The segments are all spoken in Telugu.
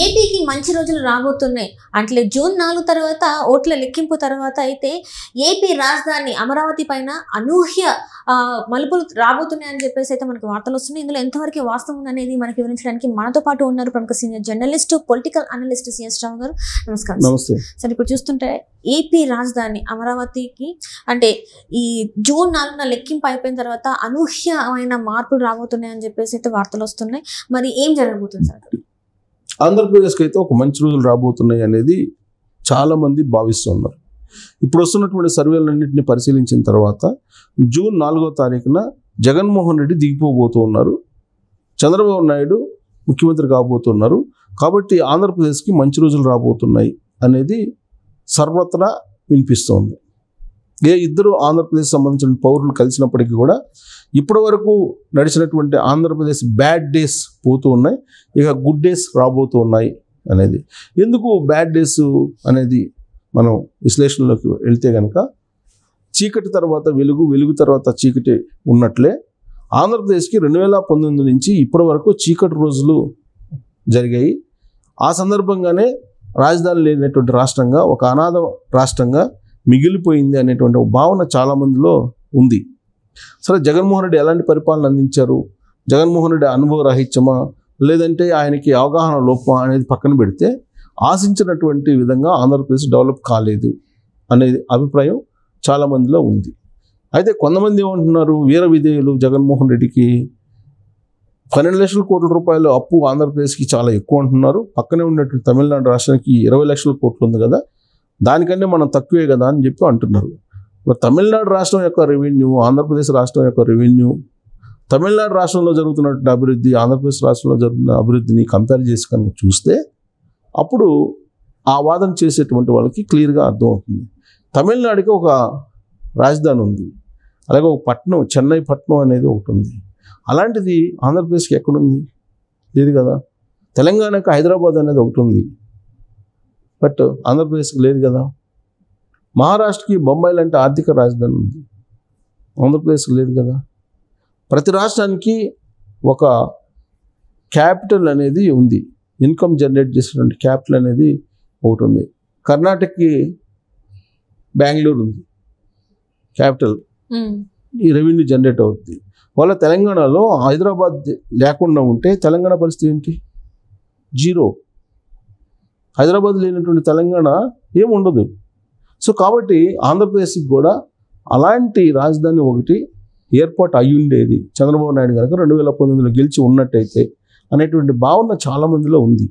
ఏపీకి మంచి రోజులు రాబోతున్నాయి. అంటే జూన్ 4 తర్వాత ఓట్ల లెక్కింపు తర్వాత అయితే ఏపీ రాజధాని అమరావతి పైన అనూహ్య మలుపులు రాబోతున్నాయని చెప్పేసి అయితే మనకు వార్తలు వస్తున్నాయి. ఇందులో ఎంతవరకు వాస్తవం ఉందనేది మనకి వివరించడానికి మనతో పాటు ఉన్నారు ప్రముఖ senior journalist, political analyst CS Rao గారు. నమస్కారం. నమస్తే. సరే, ఇప్పుడు చూస్తుంటే ఏపీ రాజధాని అమరావతికి అంటే ఈ జూన్ 4న లెక్కింపు అయిపోయిన తర్వాత అనూహ్యమైన మార్పులు రాబోతున్నాయని చెప్పేసి అయితే వార్తలు వస్తున్నాయి. మరి ఏం జరగబోతుంది సార్? ఆంధ్రప్రదేశ్కి అయితే ఒక మంచి రోజులు రాబోతున్నాయి అనేది చాలామంది భావిస్తున్నారు. ఇప్పుడు వస్తున్నటువంటి సర్వేలన్నింటినీ పరిశీలించిన తర్వాత జూన్ 4వ తారీఖున జగన్మోహన్ రెడ్డి దిగిపోబోతూ ఉన్నారు, చంద్రబాబు నాయుడు ముఖ్యమంత్రి కాబోతున్నారు. కాబట్టి ఆంధ్రప్రదేశ్కి మంచి రోజులు రాబోతున్నాయి అనేది సర్వత్రా వినిపిస్తోంది. ఇద్దరు ఆంధ్రప్రదేశ్ సంబంధించిన పౌరులు కలిసినప్పటికీ కూడా ఇప్పటి వరకు నడిచినటువంటి ఆంధ్రప్రదేశ్ బ్యాడ్ డేస్ పోతూ ఉన్నాయి, ఇక గుడ్ డేస్ రాబోతూ ఉన్నాయి అనేది. ఎందుకు బ్యాడ్ డేస్ అనేది మనం విశ్లేషణలోకి వెళ్తే కనుక చీకటి తర్వాత వెలుగు, వెలుగు తర్వాత చీకటి ఉన్నట్లే ఆంధ్రప్రదేశ్కి 2019 నుంచి ఇప్పటి వరకు చీకటి రోజులు జరిగాయి. ఆ సందర్భంగానే రాజధాని లేనటువంటి రాష్ట్రంగా, ఒక అనాథ రాష్ట్రంగా మిగిలిపోయింది అనేటువంటి భావన చాలామందిలో ఉంది. సరే, జగన్మోహన్ రెడ్డి ఎలాంటి పరిపాలన అందించారు, జగన్మోహన్ రెడ్డి అనుభవ రాహిత్యమా లేదంటే ఆయనకి అవగాహన లోపమా అనేది పక్కన పెడితే ఆశించినటువంటి విధంగా ఆంధ్రప్రదేశ్ డెవలప్ కాలేదు అనేది అభిప్రాయం చాలామందిలో ఉంది. అయితే కొంతమంది ఏమంటున్నారు, వీర విధేయులు జగన్మోహన్ రెడ్డికి 12 లక్షల కోట్ల రూపాయలు అప్పు ఆంధ్రప్రదేశ్కి చాలా ఎక్కువ అంటున్నారు. పక్కనే ఉన్నటువంటి తమిళనాడు రాష్ట్రానికి 20 లక్షల కోట్లు ఉంది కదా, దానికన్నా మనం తక్కువే కదా అని చెప్పి అంటున్నారు. తమిళనాడు రాష్ట్రం యొక్క రెవెన్యూ, ఆంధ్రప్రదేశ్ రాష్ట్రం యొక్క రెవెన్యూ, తమిళనాడు రాష్ట్రంలో జరుగుతున్నటువంటి అభివృద్ధి, ఆంధ్రప్రదేశ్ రాష్ట్రంలో జరుగుతున్న అభివృద్ధిని కంపేర్ చేసి కనుక చూస్తే అప్పుడు ఆ వాదన చేసేటువంటి వాళ్ళకి క్లియర్గా అర్థమవుతుంది. తమిళనాడుకి ఒక రాజధాని ఉంది, అలాగే ఒక పట్టణం, చెన్నై పట్టణం అనేది ఒకటి ఉంది. అలాంటిది ఆంధ్రప్రదేశ్కి ఎక్కడుంది? లేదు కదా. తెలంగాణకి హైదరాబాద్ అనేది ఒకటి ఉంది, బట్ ఆంధ్రప్రదేశ్కి లేదు కదా. మహారాష్ట్రకి బొంబాయి లాంటి ఆర్థిక రాజధాని ఉంది, ఆంధ్రప్రదేశ్కి లేదు కదా. ప్రతి రాష్ట్రానికి ఒక క్యాపిటల్ అనేది ఉంది, ఇన్కమ్ జనరేట్ చేసేటువంటి క్యాపిటల్ అనేది ఒకటి ఉంది. కర్ణాటకకి బెంగళూరు ఉంది క్యాపిటల్, ఈ రెవెన్యూ జనరేట్ అవుతుంది. వాళ్ళ తెలంగాణలో హైదరాబాద్ లేకుండా ఉంటే తెలంగాణ పరిస్థితి ఏంటి? జీరో. హైదరాబాద్ లేనటువంటి తెలంగాణ ఏముండదు. సో కాబట్టి ఆంధ్రప్రదేశ్కి కూడా అలాంటి రాజధాని ఒకటి ఏర్పాటు అయ్యి ఉండేది చంద్రబాబు నాయుడు కనుక 2019లో గెలిచి ఉన్నట్టయితే అనేటువంటి భావన చాలామందిలో ఉంది.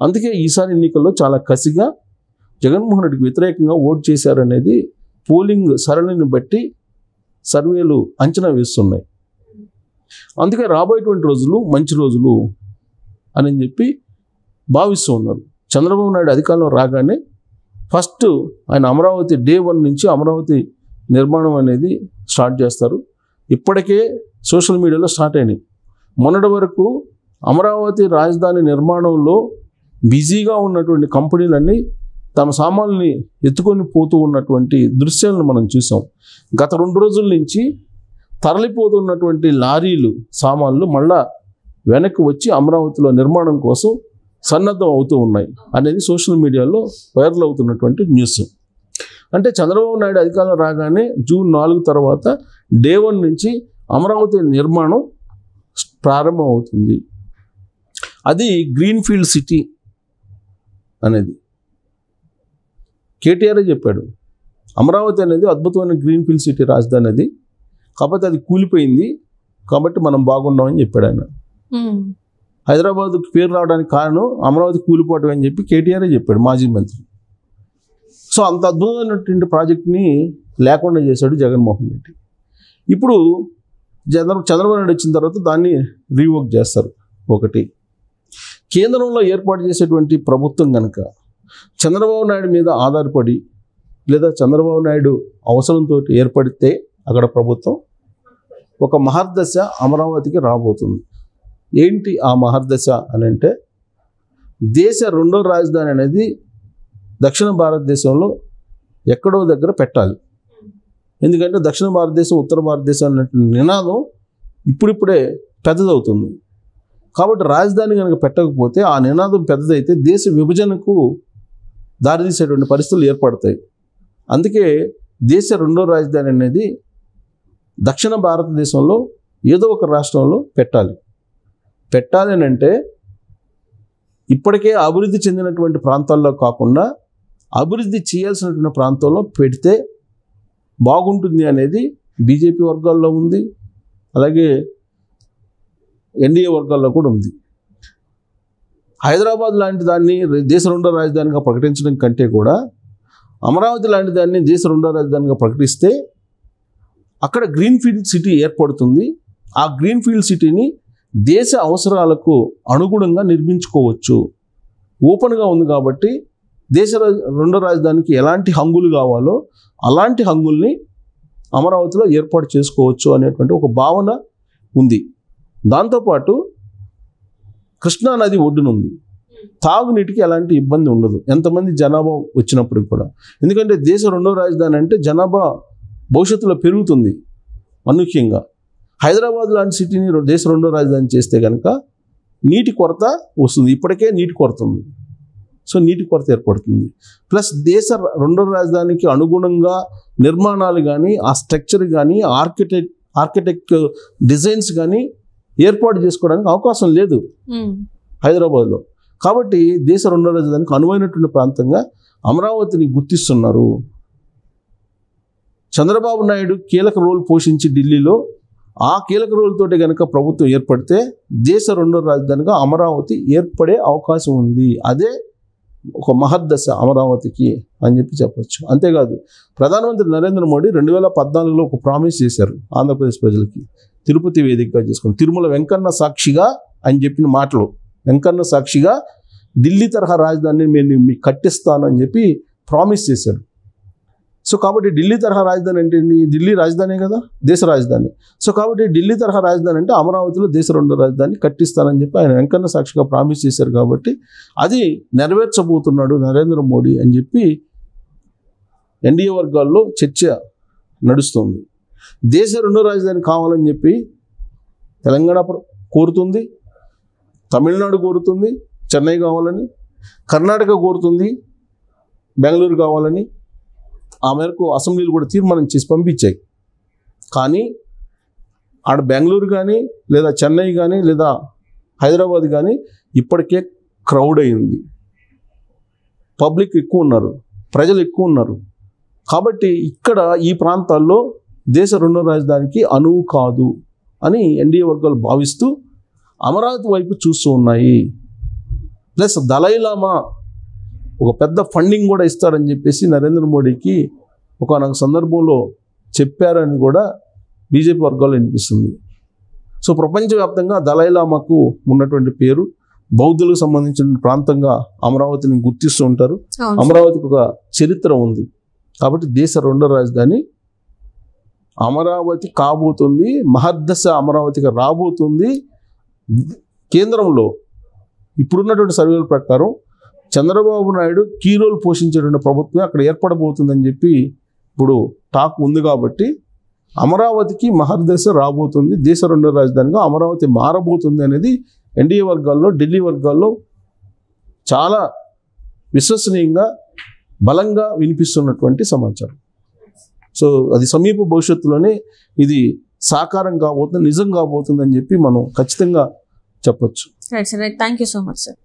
అందుకే ఈసారి ఎన్నికల్లో చాలా కసిగా జగన్మోహన్ రెడ్డికి వ్యతిరేకంగా ఓటు చేశారనేది పోలింగ్ సరళిని బట్టి సర్వేలు అంచనా వేస్తున్నాయి. అందుకే రాబోయేటువంటి రోజులు మంచి రోజులు అని చెప్పి భావిస్తూ ఉన్నారు. చంద్రబాబు నాయుడు అధికారంలో రాగానే ఫస్ట్ ఆయన అమరావతి డే 1 నుంచి అమరావతి నిర్మాణం అనేది స్టార్ట్ చేస్తారు. ఇప్పటికే సోషల్ మీడియాలో స్టార్ట్ అయినాయి. మొన్నటి వరకు అమరావతి రాజధాని నిర్మాణంలో బిజీగా ఉన్నటువంటి కంపెనీలన్నీ తమ సామాన్లని ఎత్తుకొని పోతూ ఉన్నటువంటి దృశ్యాలను మనం చూసాం. గత 2 రోజుల నుంచి తరలిపోతున్నటువంటి లారీలు, సామాన్లు మళ్ళా వెనక్కి వచ్చి అమరావతిలో నిర్మాణం కోసం సన్నద్ధం అవుతూ ఉన్నాయి అనేది సోషల్ మీడియాలో వైరల్ అవుతున్నటువంటి న్యూస్. అంటే చంద్రబాబు నాయుడు అధికారంలో రాగానే జూన్ 4 తర్వాత డే 1 నుంచి అమరావతి నిర్మాణం ప్రారంభం అవుతుంది. అది గ్రీన్ ఫీల్డ్ సిటీ అనేది కేటీఆర్ చెప్పాడు. అమరావతి అనేది అద్భుతమైన గ్రీన్ ఫీల్డ్ సిటీ రాజధాని అది, కాకపోతే అది కూలిపోయింది కాబట్టి మనం బాగున్నామని చెప్పాడు ఆయన. హైదరాబాద్కి పేరు రావడానికి కారణం అమరావతి కూలిపోవటం అని చెప్పి కేటీఆర్ చెప్పాడు, మాజీ మంత్రి. సో అంత అద్భుతమైనటువంటి ప్రాజెక్ట్ని లేకుండా చేశాడు జగన్మోహన్ రెడ్డి. ఇప్పుడు చంద్రబాబు నాయుడు వచ్చిన తర్వాత దాన్ని రీవర్క్ చేస్తారు. ఒకటి, కేంద్రంలో ఏర్పాటు చేసేటువంటి ప్రభుత్వం కనుక చంద్రబాబు నాయుడు మీద ఆధారపడి లేదా చంద్రబాబు నాయుడు అవసరంతో ఏర్పడితే అక్కడ ప్రభుత్వం ఒక మహర్దశ అమరావతికి రాబోతుంది. ఏంటి ఆ మహర్దశ అని అంటే, దేశ 2వ రాజధాని అనేది దక్షిణ భారతదేశంలో ఎక్కడో దగ్గర పెట్టాలి. ఎందుకంటే దక్షిణ భారతదేశం, ఉత్తర భారతదేశం అనే నినాదం ఇప్పుడిప్పుడే పెద్దదవుతుంది. కాబట్టి రాజధాని కనుక పెట్టకపోతే ఆ నినాదం పెద్దదైతే దేశ విభజనకు దారితీసేటువంటి పరిస్థితులు ఏర్పడతాయి. అందుకే దేశ రెండో రాజధాని అనేది దక్షిణ భారతదేశంలో ఏదో ఒక రాష్ట్రంలో పెట్టాలి అని అంటే ఇప్పటికే అభివృద్ధి చెందినటువంటి ప్రాంతాల్లో కాకుండా అభివృద్ధి చేయాల్సినటువంటి ప్రాంతాల్లో పెడితే బాగుంటుంది అనేది బీజేపీ వర్గాల్లో ఉంది, అలాగే ఎన్డీఏ వర్గాల్లో కూడా ఉంది. హైదరాబాద్ లాంటి దాన్ని దేశ రెండో రాజధానిగా ప్రకటించడం కంటే కూడా అమరావతి లాంటి దాన్ని దేశ రెండో రాజధానిగా ప్రకటిస్తే అక్కడ గ్రీన్ఫీల్డ్ సిటీ ఏర్పడుతుంది. ఆ గ్రీన్ఫీల్డ్ సిటీని దేశ అవసరాలకు అనుగుణంగా నిర్మించుకోవచ్చు. ఓపెన్గా ఉంది కాబట్టి దేశ రెండో రాజధానికి ఎలాంటి హంగులు కావాలో అలాంటి హంగుల్ని అమరావతిలో ఏర్పాటు చేసుకోవచ్చు అనేటువంటి ఒక భావన ఉంది. దాంతోపాటు కృష్ణా నది ఒడ్డునుంది, తాగునీటికి ఎలాంటి ఇబ్బంది ఉండదు ఎంతమంది జనాభా వచ్చినప్పుడు కూడా. ఎందుకంటే దేశ రెండో రాజధాని అంటే జనాభా భవిష్యత్తులో పెరుగుతుంది అనూహ్యంగా. హైదరాబాద్ లాంటి సిటీని దేశ రెండో రాజధాని చేస్తే కనుక నీటి కొరత వస్తుంది, ఇప్పటికే నీటి కొరత ఉంది. సో నీటి కొరత ఏర్పడుతుంది. ప్లస్ దేశ రెండో రాజధానికి అనుగుణంగా నిర్మాణాలు కానీ ఆ స్ట్రక్చర్ కానీ ఆర్కిటెక్ట్ డిజైన్స్ కానీ ఏర్పాటు చేసుకోవడానికి అవకాశం లేదు హైదరాబాద్లో. కాబట్టి దేశ రెండో రాజధానికి అనువైనటువంటి ప్రాంతంగా అమరావతిని గుర్తిస్తున్నారు. చంద్రబాబు నాయుడు కీలక రోల్ పోషించి ఢిల్లీలో ఆ కీలక రోల్ తోటి కనుక ప్రభుత్వం ఏర్పడితే దేశ రెండో రాజధానిగా అమరావతి ఏర్పడే అవకాశం ఉంది. అదే ఒక మహద్దశ అమరావతికి అని చెప్పొచ్చు. అంతేకాదు ప్రధానమంత్రి నరేంద్ర మోడీ 2014లో ఒక ప్రామిస్ చేశారు ఆంధ్రప్రదేశ్ ప్రజలకి, తిరుపతి వేదికగా చేసుకుని తిరుమల వెంకన్న సాక్షిగా అని చెప్పిన మాటలు, వెంకన్న సాక్షిగా ఢిల్లీ తరహా రాజధానిని నేను మీకు కట్టిస్తాను అని చెప్పి ప్రామిస్ చేశారు. సో కాబట్టి ఢిల్లీ తరహా రాజధాని అంటే ఢిల్లీ రాజధానే కదా, దేశ రాజధాని. సో కాబట్టి ఢిల్లీ తరహా రాజధాని అంటే అమరావతిలో దేశ రెండో రాజధాని కట్టిస్తానని చెప్పి ఆయన వెంకన్న సాక్షిగా ప్రామిస్ చేశారు. కాబట్టి అది నెరవేర్చబోతున్నాడు నరేంద్ర మోడీ అని చెప్పి ఎన్డీఏ వర్గాల్లో చర్చ నడుస్తుంది. దేశ రెండో రాజధాని కావాలని చెప్పి తెలంగాణ కోరుతుంది, తమిళనాడు కోరుతుంది చెన్నై కావాలని, కర్ణాటక కోరుతుంది బెంగళూరు కావాలని. ఆ మేరకు అసెంబ్లీలు కూడా తీర్మానం చేసి పంపించాయి. కానీ ఆడ బెంగళూరు కానీ లేదా చెన్నై కానీ లేదా హైదరాబాద్ కానీ ఇప్పటికే క్రౌడ్ అయింది, పబ్లిక్ ఎక్కువ ఉన్నారు, ప్రజలు ఎక్కువ ఉన్నారు. కాబట్టి ఇక్కడ ఈ ప్రాంతాల్లో దేశ రెండో రాజధానికి అనువు కాదు అని ఎన్డీఏ వర్గాలు భావిస్తూ అమరావతి వైపు చూస్తూ ఉన్నాయి. ప్లస్ దలైలామా ఒక పెద్ద ఫండింగ్ కూడా ఇస్తారని చెప్పేసి నరేంద్ర మోడీకి ఒకనొక సందర్భంలో చెప్పారని కూడా బీజేపీ వర్గాల్లో వినిపిస్తుంది. సో ప్రపంచవ్యాప్తంగా దలైలామాకు ఉన్నటువంటి పేరు, బౌద్ధులకు సంబంధించిన ప్రాంతంగా అమరావతిని గుర్తిస్తూ ఉంటారు. అమరావతికి ఒక చరిత్ర ఉంది. కాబట్టి దేశ రెండో రాజధాని అమరావతి కాబోతుంది, మహద్దశ అమరావతిగా రాబోతుంది. కేంద్రంలో ఇప్పుడున్నటువంటి సర్వేల ప్రకారం చంద్రబాబు నాయుడు కీ రోల్ పోషించేటువంటి ప్రభుత్వం అక్కడ ఏర్పడబోతుందని చెప్పి ఇప్పుడు టాక్ ఉంది. కాబట్టి అమరావతికి మహర్దశ రాబోతుంది, దేశ రెండో రాజధానిగా అమరావతి మారబోతుంది అనేది ఎన్డీఏ వర్గాల్లో ఢిల్లీ వర్గాల్లో చాలా విశ్వసనీయంగా బలంగా వినిపిస్తున్నటువంటి సమాచారం. సో అది సమీప భవిష్యత్తులోనే ఇది సాకారం కాబోతుంది, నిజం కాబోతుంది అని చెప్పి మనం ఖచ్చితంగా చెప్పొచ్చు. Right sir, right. Thank you so much sir.